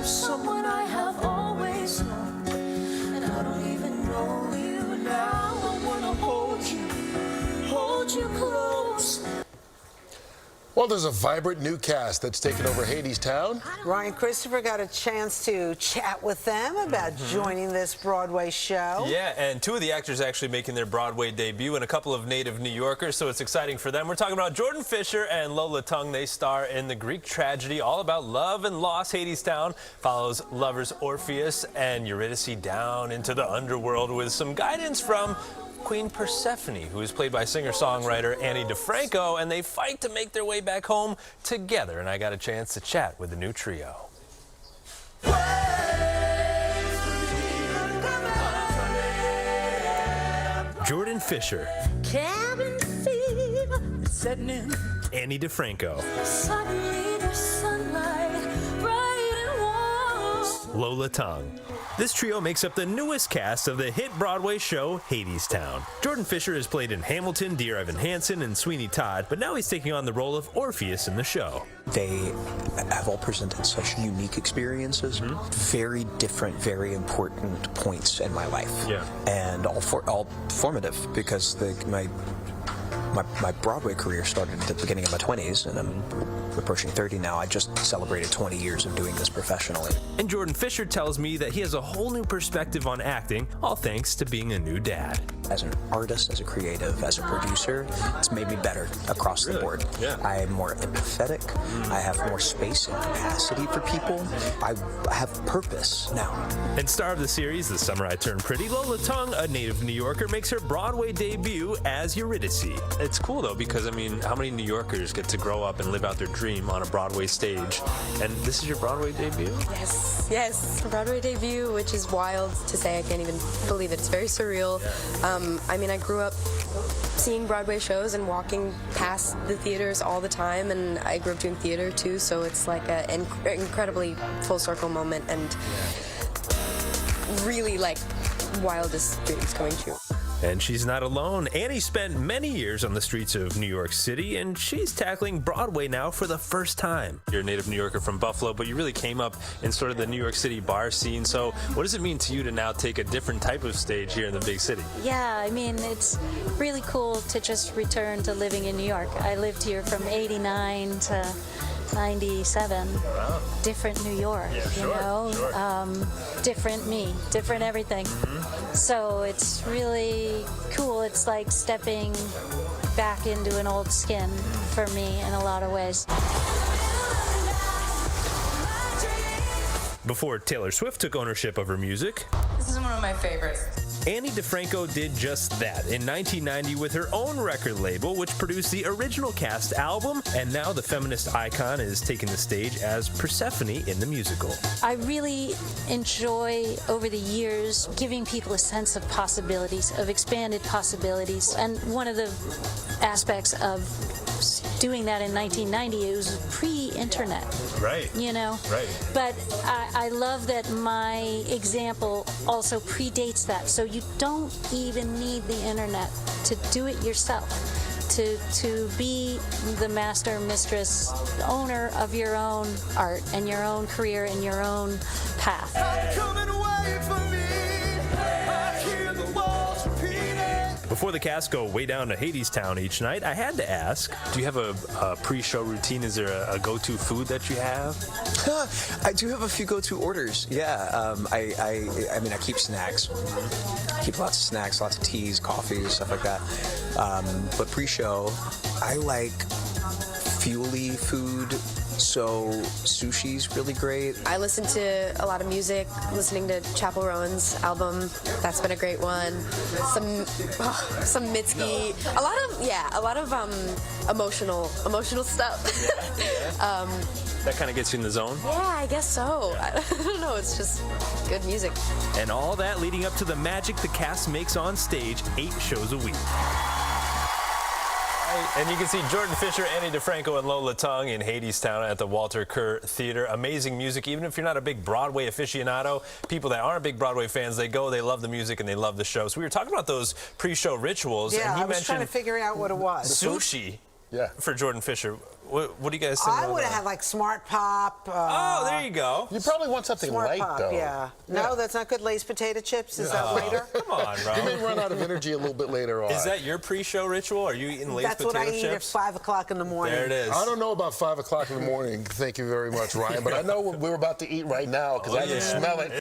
You're someone I have always known, and I don't even know you now. I wanna hold you close. Well, there's a vibrant new cast that's taken over Hadestown. Ryan Christopher got a chance to chat with them about joining this Broadway show. Yeah, and two of the actors actually making their Broadway debut and a couple of native New Yorkers, so it's exciting for them. We're talking about Jordan Fisher and Lola Tung. They star in the Greek tragedy all about love and loss. Hadestown follows lovers Orpheus and Eurydice down into the underworld with some guidance from Queen Persephone, who is played by singer-songwriter Ani DiFranco, and they fight to make their way back home together. And I got a chance to chat with the new trio. Jordan Fisher. Cabin fever setting in. Ani DiFranco. Suddenly there's sunlight, bright and warm. Lola Tung. This trio makes up the newest cast of the hit Broadway show Hadestown. Jordan Fisher has played in Hamilton, Dear Evan Hansen, and Sweeney Todd, but now he's taking on the role of Orpheus in the show. They have all presented such unique experiences, very different, very important points in my life, and all formative, because my Broadway career started at the beginning of my 20s, and I'm approaching 30 now. I just celebrated 20 years of doing this professionally. And Jordan Fisher tells me that he has a whole new perspective on acting, all thanks to being a new dad. As an artist, as a creative, as a producer, it's made me better across the board. I am more empathetic. I have more space and capacity for people. I have purpose now. And star of the series, The Summer I Turned Pretty, Lola Tung, a native New Yorker, makes her Broadway debut as Eurydice. It's cool, though, because, I mean, how many New Yorkers get to grow up and live out their dream on a Broadway stage? And this is your Broadway debut? Yes, Broadway debut, which is wild to say. I can't even believe it. It's very surreal. I mean, I grew up seeing Broadway shows and walking past the theaters all the time, and I grew up doing theater too, so it's like an incredibly full circle moment, and really like wildest dreams coming true. And she's not alone. Ani spent many years on the streets of New York City, and she's tackling Broadway now for the first time. You're a native New Yorker from Buffalo, but you really came up in sort of the New York City bar scene. So what does it mean to you to now take a different type of stage here in the big city? Yeah, I mean, it's really cool to just return to living in New York. I lived here from '89 to 97. Different New York, you know? Different me, different everything. So it's really cool. It's like stepping back into an old skin for me in a lot of ways. Before Taylor Swift took ownership of her music, this is one of my favorites. Ani DiFranco did just that in 1990 with her own record label, which produced the original cast album, and now the feminist icon is taking the stage as Persephone in the musical. I really enjoy, over the years, giving people a sense of possibilities, of expanded possibilities, and one of the aspects of doing that in 1990, it was pre-internet. Right. You know? Right. But I love that my example also predates that, so you don't even need the internet to do it yourself, to be the master, mistress, owner of your own art and your own career and your own path. Before the cast go way down to Hadestown each night, I had to ask, do you have a pre-show routine? Is there a go-to food that you have? I do have a few go-to orders. Yeah, I mean, I keep snacks. Keep lots of snacks, lots of teas, coffees, stuff like that. But pre-show, I like fuel-y food. So sushi's really great. I listen to a lot of music, listening to Chappell Rowan's album. That's been a great one. Some Mitski. A lot of emotional stuff. That kind of gets you in the zone? Yeah, I guess so. I don't know, it's just good music. And all that leading up to the magic the cast makes on stage 8 shows a week. And you can see Jordan Fisher, Ani DiFranco, and Lola Tung in Hadestown at the Walter Kerr Theater. Amazing music. Even if you're not a big Broadway aficionado, people that aren't big Broadway fans, they go, they love the music, and they love the show. So we were talking about those pre-show rituals. Yeah, and he I was trying to figure out what it was. Sushi. Yeah. for Jordan Fisher. What do you guys think? I about would have that? had like Smart Pop. Oh, there you go. You probably want something Smart light, Pop, though. yeah. No, that's not good. Lay's potato chips. Is that later? Come on, You may bro. run out of energy a little bit later on. Is that your pre-show ritual? Are you eating Lay's That's what potato I eat at chips? 5 o'clock in the morning. There it is. I don't know about 5 o'clock in the morning. Thank you very much, Ryan. But I know what we're about to eat right now because I can smell it.